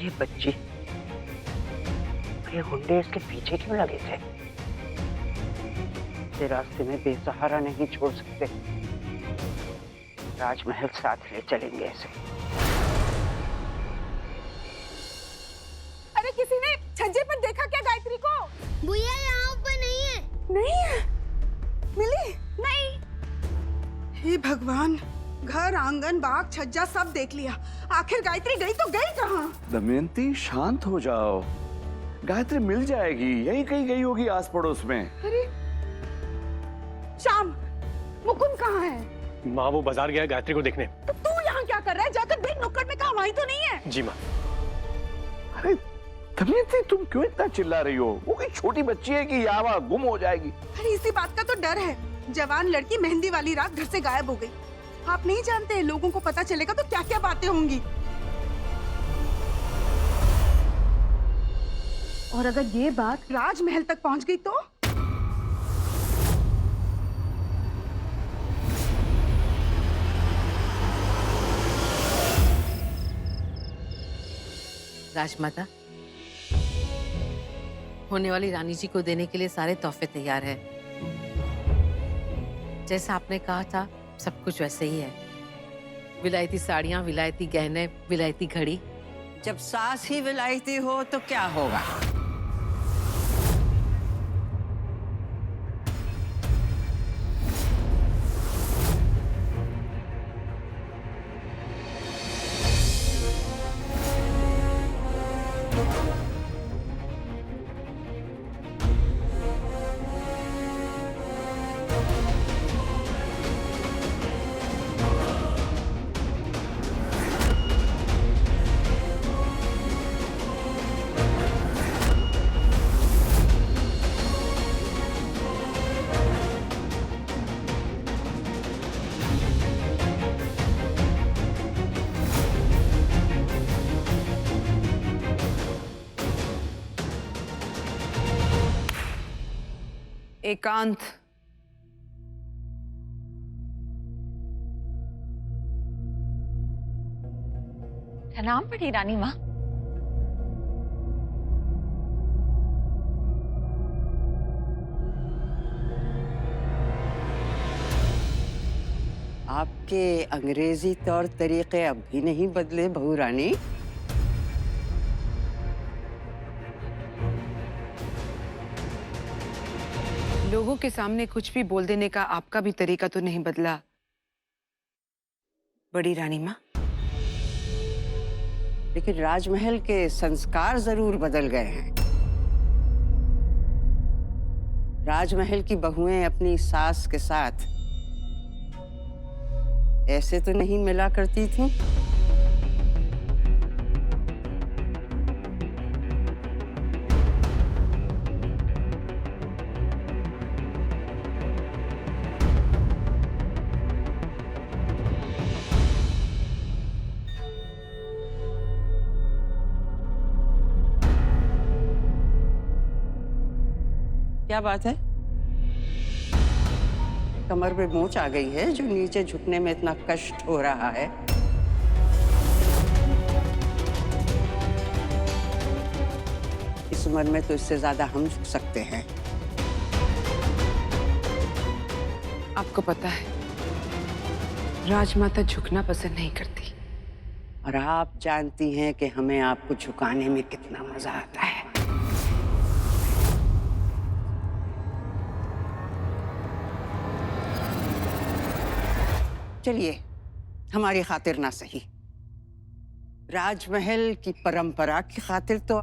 ये बच्ची, ये गुंडे इसके पीछे क्यों लगे थे? इसे रास्ते में बेसहारा नहीं छोड़ सकते। राजमहल साथ ले चलेंगे इसे। अरे किसी ने छज्जे पर देखा क्या गायत्री को? भैया यहाँ ऊपर नहीं है। नहीं है। मिली? नहीं। हे भगवान, घर आंगन बाग छज्जा सब देख लिया, आखिर गायत्री गई तो गई कहाँ? दमयंती शांत हो जाओ, गायत्री मिल जाएगी, यही कहीं गई होगी आस पड़ोस में। अरे श्याम, मुकुंद कहाँ है? माँ वो बाजार गया गायत्री को देखने। तो तू यहाँ क्या कर रहा है? जाकर देख नुक्कड़ में कहाँ, वहीं तो नहीं है। जी माँ। अरे दमयंती तुम क्यों इतना चिल्ला रही हो? वो कोई छोटी बच्ची है कि यहाँ गुम हो जाएगी? अरे इसी बात का तो डर है, जवान लड़की मेहंदी वाली रात घर से गायब हो गई। आप नहीं जानते, लोगों को पता चलेगा तो क्या क्या बातें होंगी। और अगर ये बात राजमहल तक पहुंच गई तो? राजमाता, होने वाली रानी जी को देने के लिए सारे तोहफे तैयार हैं। जैसा आपने कहा था सब कुछ वैसे ही है। विलायती साड़ियाँ, विलायती गहने, विलायती घड़ी। जब सास ही विलायती हो तो क्या होगा? एकांत। प्रणाम बड़ी रानी माँ। आपके अंग्रेजी तौर तरीके अब भी नहीं बदले बहू रानी? लोगों के सामने कुछ भी बोल देने का आपका भी तरीका तो नहीं बदला बड़ी रानी माँ। लेकिन राजमहल के संस्कार जरूर बदल गए हैं। राजमहल की बहुएं अपनी सास के साथ ऐसे तो नहीं मिला करती थी। क्या बात है? कमर पे मोच आ गई है जो नीचे झुकने में इतना कष्ट हो रहा है? इस उम्र में तो इससे ज्यादा हम झुक सकते हैं। आपको पता है राजमाता झुकना पसंद नहीं करती। और आप जानती हैं कि हमें आपको झुकाने में कितना मजा आता है। चलिए, हमारी खातिर ना सही, राजमहल की परंपरा की खातिर तो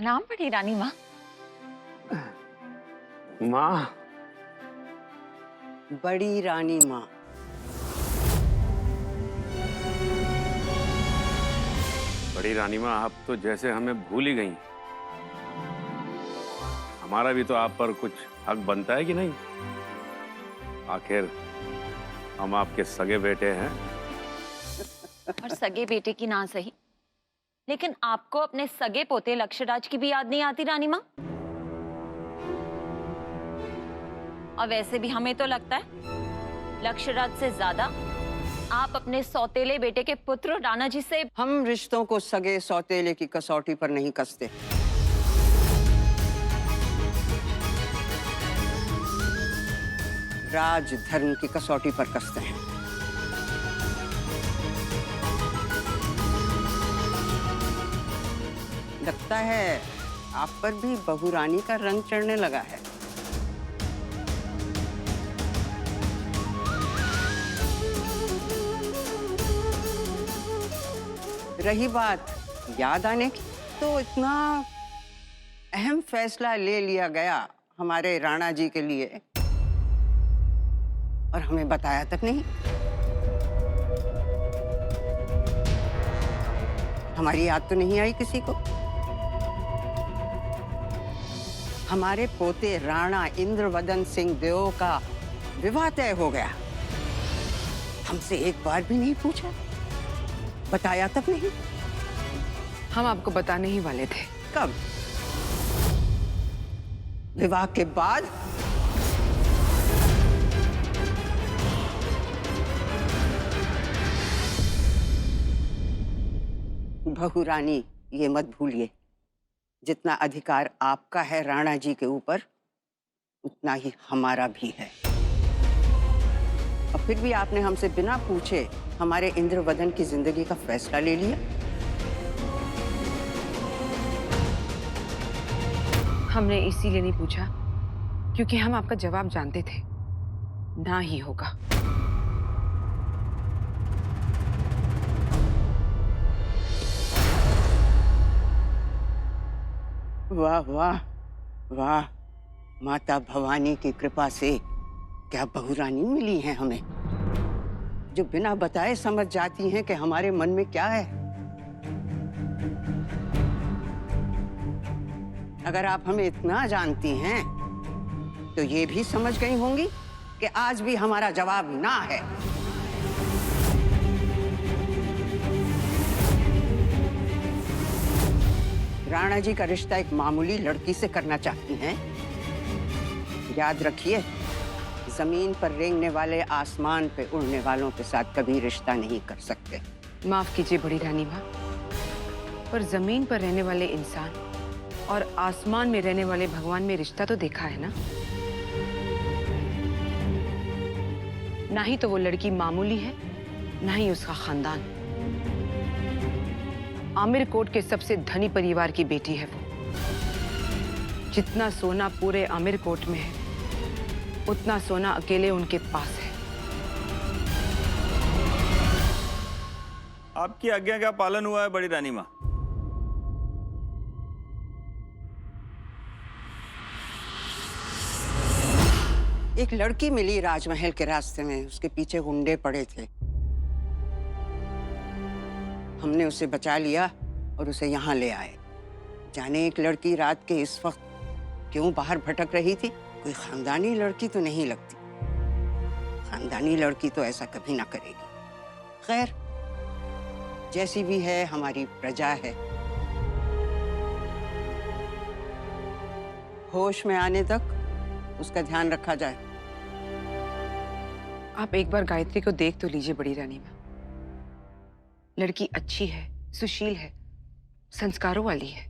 प्रणाम बड़ी रानी माँ। माँ, बड़ी रानी माँ। बड़ी रानी माँ, आप तो जैसे हमें भूल ही गई। हमारा भी तो आप पर कुछ हक बनता है कि नहीं? आखिर हम आपके सगे बेटे हैं। और सगे बेटे की ना सही, लेकिन आपको अपने सगे पोते लक्ष्यराज की भी याद नहीं आती रानी माँ? और वैसे भी हमें तो लगता है लक्ष्यराज से ज्यादा आप अपने सौतेले बेटे के पुत्र राणा जी से। हम रिश्तों को सगे सौतेले की कसौटी पर नहीं कसते। राज धर्म की कसौटी पर कसते हैं। लगता है आप पर भी बहू रानी का रंग चढ़ने लगा है। रही बात याद आने की, तो इतना अहम फैसला ले लिया गया हमारे राणा जी के लिए और हमें बताया तक नहीं। हमारी याद तो नहीं आई किसी को। हमारे पोते राणा इंद्रवदन सिंह देओ का विवाह तय हो गया, हमसे एक बार भी नहीं पूछा, बताया तक नहीं। हम आपको बताने ही वाले थे। कब? विवाह के बाद? बहू रानी, ये मत भूलिए, जितना अधिकार आपका है राणा जी के ऊपर, उतना ही हमारा भी है। और फिर भी आपने हमसे बिना पूछे हमारे इंद्रवदन की जिंदगी का फैसला ले लिया। हमने इसीलिए नहीं पूछा क्योंकि हम आपका जवाब जानते थे, ना ही होगा। वाह वाह वाह, माता भवानी की कृपा से क्या बहू रानी मिली हैं हमें, जो बिना बताए समझ जाती हैं कि हमारे मन में क्या है। अगर आप हमें इतना जानती हैं, तो ये भी समझ गई होंगी कि आज भी हमारा जवाब ना है। राणा जी का रिश्ता एक मामूली लड़की से करना चाहती हैं। याद रखिए, जमीन पर रेंगने वाले आसमान पे उड़ने वालों के साथ कभी रिश्ता नहीं कर सकते। माफ कीजिए बड़ी रानी माँ, पर जमीन पर रहने वाले इंसान और आसमान में रहने वाले भगवान में रिश्ता तो देखा है ना? ना ही तो वो लड़की मामूली है, ना ही उसका खानदान। आमिर कोट के सबसे धनी परिवार की बेटी है वो। जितना सोना पूरे आमिर कोट में है, उतना सोना अकेले उनके पास है। आपकी आज्ञा का पालन हुआ है बड़ी रानी माँ। एक लड़की मिली राजमहल के रास्ते में, उसके पीछे गुंडे पड़े थे। हमने उसे बचा लिया और उसे यहाँ ले आए। जाने एक लड़की रात के इस वक्त क्यों बाहर भटक रही थी? कोई खानदानी लड़की तो नहीं लगती। खानदानी लड़की तो ऐसा कभी ना करेगी। खैर, जैसी भी है, हमारी प्रजा है। होश में आने तक उसका ध्यान रखा जाए। आप एक बार गायत्री को देख तो लीजिए बड़ी रानी माँ। लड़की अच्छी है, सुशील है, संस्कारों वाली है।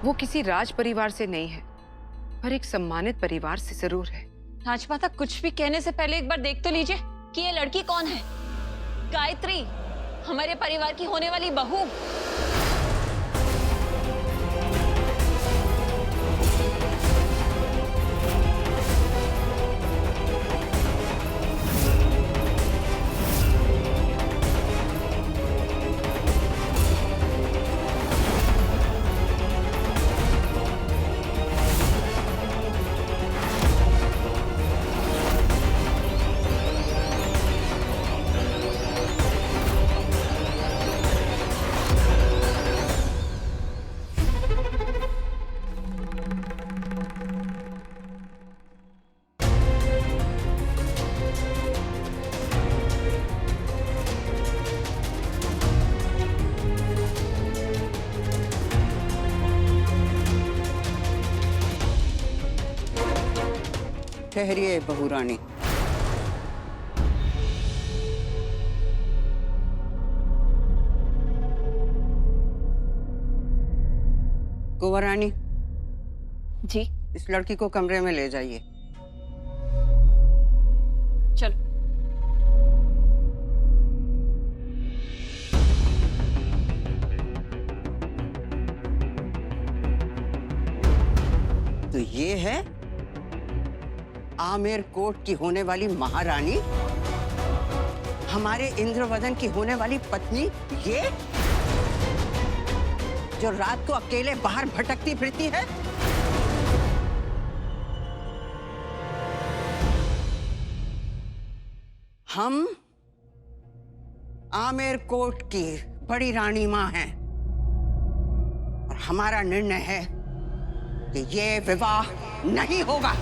वो किसी राज परिवार से नहीं है, पर एक सम्मानित परिवार से जरूर है। राजमाता, कुछ भी कहने से पहले एक बार देख तो लीजिए कि ये लड़की कौन है। गायत्री, हमारे परिवार की होने वाली बहू। ठहरिए बहू रानी। कुंवर रानी जी इस लड़की को कमरे में ले जाइए। चलो। तो ये है आमेर कोट की होने वाली महारानी, हमारे इंद्रवदन की होने वाली पत्नी, ये जो रात को अकेले बाहर भटकती फिरती है। हम आमेर कोट की बड़ी रानी मां हैं और हमारा निर्णय है कि ये विवाह नहीं होगा।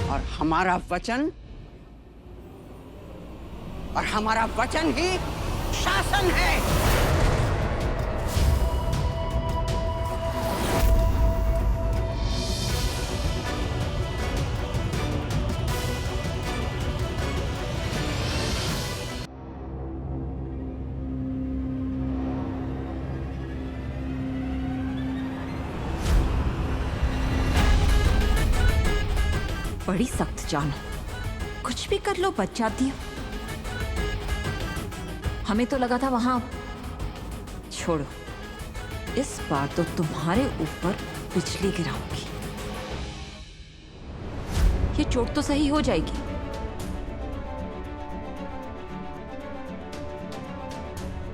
और हमारा वचन ही शासन है। बड़ी सख्त जान, कुछ भी कर लो बच जाती हो। हमें तो लगा था वहां। छोड़ो, इस बार तो तुम्हारे ऊपर बिजली गिराऊंगी। ये चोट तो सही हो जाएगी,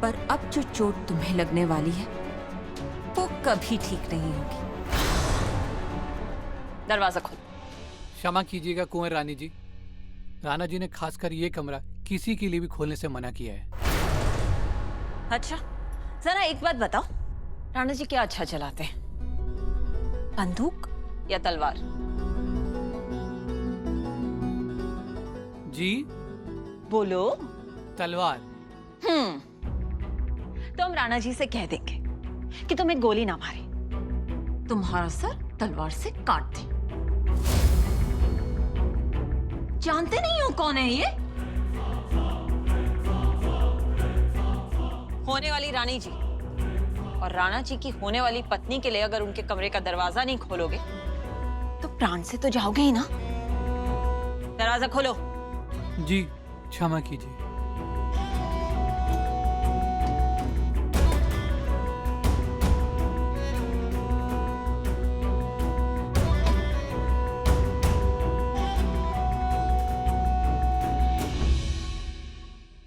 पर अब जो चोट तुम्हें लगने वाली है वो कभी ठीक नहीं होगी। दरवाजा खोलो। क्षमा कीजिएगा कुंवर रानी जी, राणा जी ने खासकर ये कमरा किसी के लिए भी खोलने से मना किया है। अच्छा, जरा एक बात बताओ, राणा जी क्या अच्छा चलाते हैं, बंदूक या तलवार? जी बोलो। तलवार। तो हम राणा जी से कह देंगे कि तुम्हें गोली ना मारे, तुम्हारा सर तलवार से काट दे। जानते नहीं हो कौन है ये? होने वाली रानी जी और राणा जी की होने वाली पत्नी के लिए अगर उनके कमरे का दरवाजा नहीं खोलोगे तो प्राण से तो जाओगे ही ना। दरवाजा खोलो। जी क्षमा कीजिए।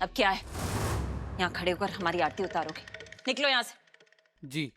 अब क्या है, यहाँ खड़े होकर हमारी आरती उतारोगे? निकलो यहाँ से। जी।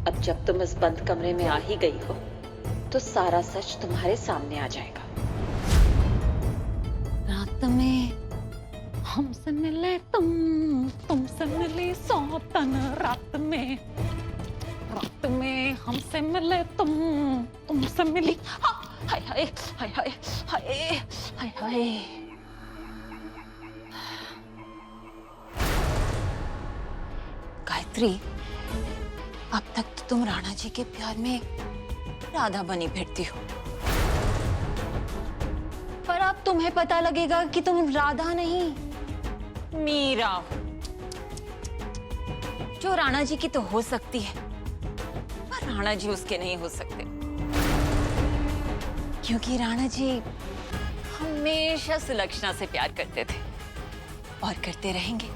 अब जब तुम इस बंद कमरे में आ ही गई हो तो सारा सच तुम्हारे सामने आ जाएगा। रात में हमसे मिले तुमसे मिली सौतन। रात में हमसे मिले तुमसे मिली। हाय हाय हाय हाय हाय हाय हाय। गायत्री, अब तक तो तुम राणा जी के प्यार में राधा बनी फिरती हो, पर अब तुम्हें पता लगेगा कि तुम राधा नहीं मीरा हो, जो राणा जी की तो हो सकती है पर राणा जी उसके नहीं हो सकते, क्योंकि राणा जी हमेशा सुलक्षणा से प्यार करते थे और करते रहेंगे।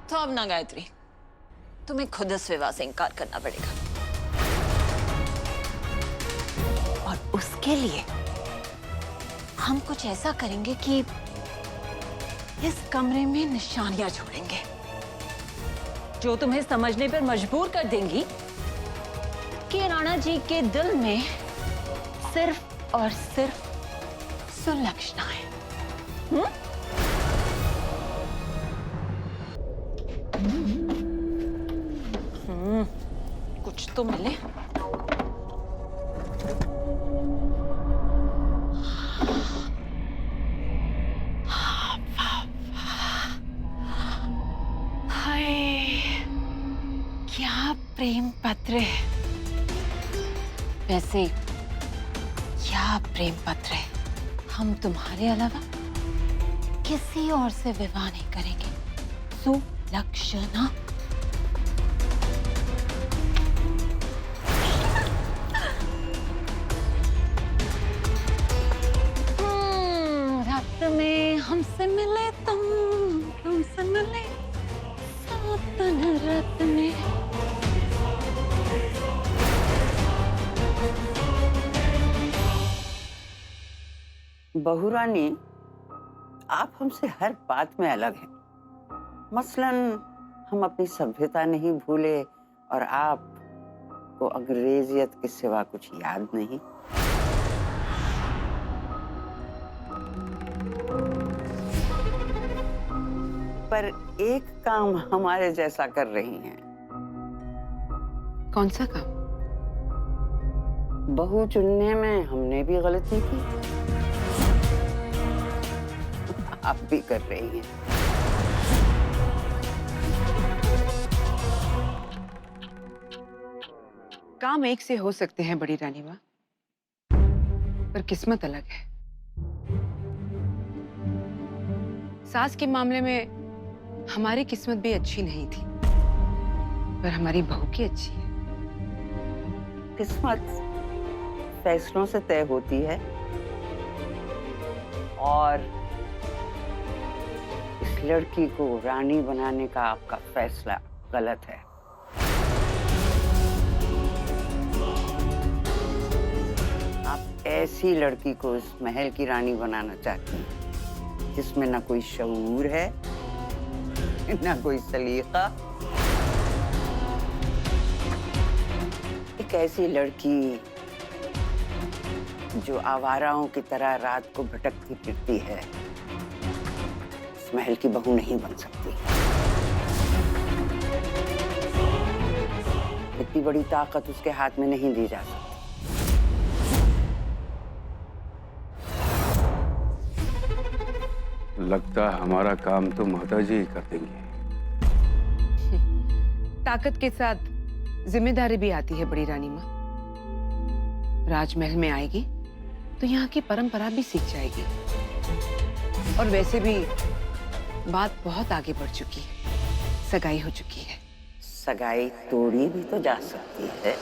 तो अब ना गायत्री, तुम्हें खुद इस विवाह से इनकार करना पड़ेगा और उसके लिए हम कुछ ऐसा करेंगे कि इस कमरे में निशानियां छोड़ेंगे जो तुम्हें समझने पर मजबूर कर देंगी कि राणा जी के दिल में सिर्फ और सिर्फ सुलक्षणा है। कुछ तो मिले। हाय, क्या प्रेम पत्र है। वैसे क्या प्रेम पत्र है। हम तुम्हारे अलावा किसी और से विवाह नहीं करेंगे। सुलक्षणा। रात में हमसे मिले तुमसे मिले सातन रात में। बहू रानी, आप हमसे हर बात में अलग हैं। मसलन हम अपनी सभ्यता नहीं भूले और आप को अंग्रेजियत के सिवा कुछ याद नहीं। पर एक काम हमारे जैसा कर रही हैं। कौन सा काम? बहू चुनने में हमने भी गलती की, आप भी कर रही हैं। काम एक से हो सकते हैं बड़ी रानी माँ, पर किस्मत अलग है। सास के मामले में हमारी किस्मत भी अच्छी नहीं थी, पर हमारी बहू की अच्छी है। किस्मत फैसलों से तय होती है और इस लड़की को रानी बनाने का आपका फैसला गलत है। आप ऐसी लड़की को इस महल की रानी बनाना चाहती हैं जिसमें ना कोई शऊर है, ना कोई सलीका। एक ऐसी लड़की जो आवाराओं की तरह रात को भटकती फिरती है, इस महल की बहू नहीं बन सकती। इतनी बड़ी ताकत उसके हाथ में नहीं दी जा सकती। लगता है हमारा काम तो माता जी ही कर देंगी। ताकत के साथ जिम्मेदारी भी आती है बड़ी रानी माँ। राजमहल में आएगी तो यहाँ की परंपरा भी सीख जाएगी। और वैसे भी बात बहुत आगे बढ़ चुकी है, सगाई हो चुकी है। सगाई तोड़ी भी तो जा सकती है।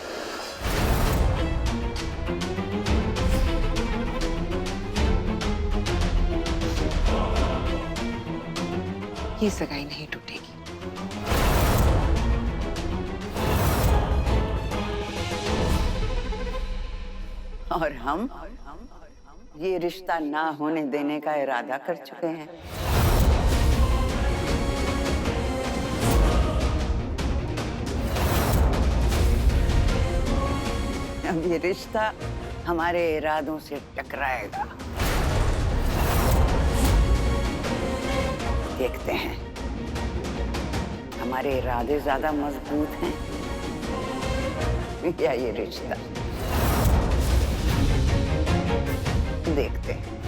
ये सगाई नहीं टूटेगी। और हम ये रिश्ता ना होने देने का इरादा कर चुके हैं। अब ये रिश्ता हमारे इरादों से टकराएगा। देखते हैं हमारे इरादे ज्यादा मजबूत हैं या ये रिश्ता। देखते हैं।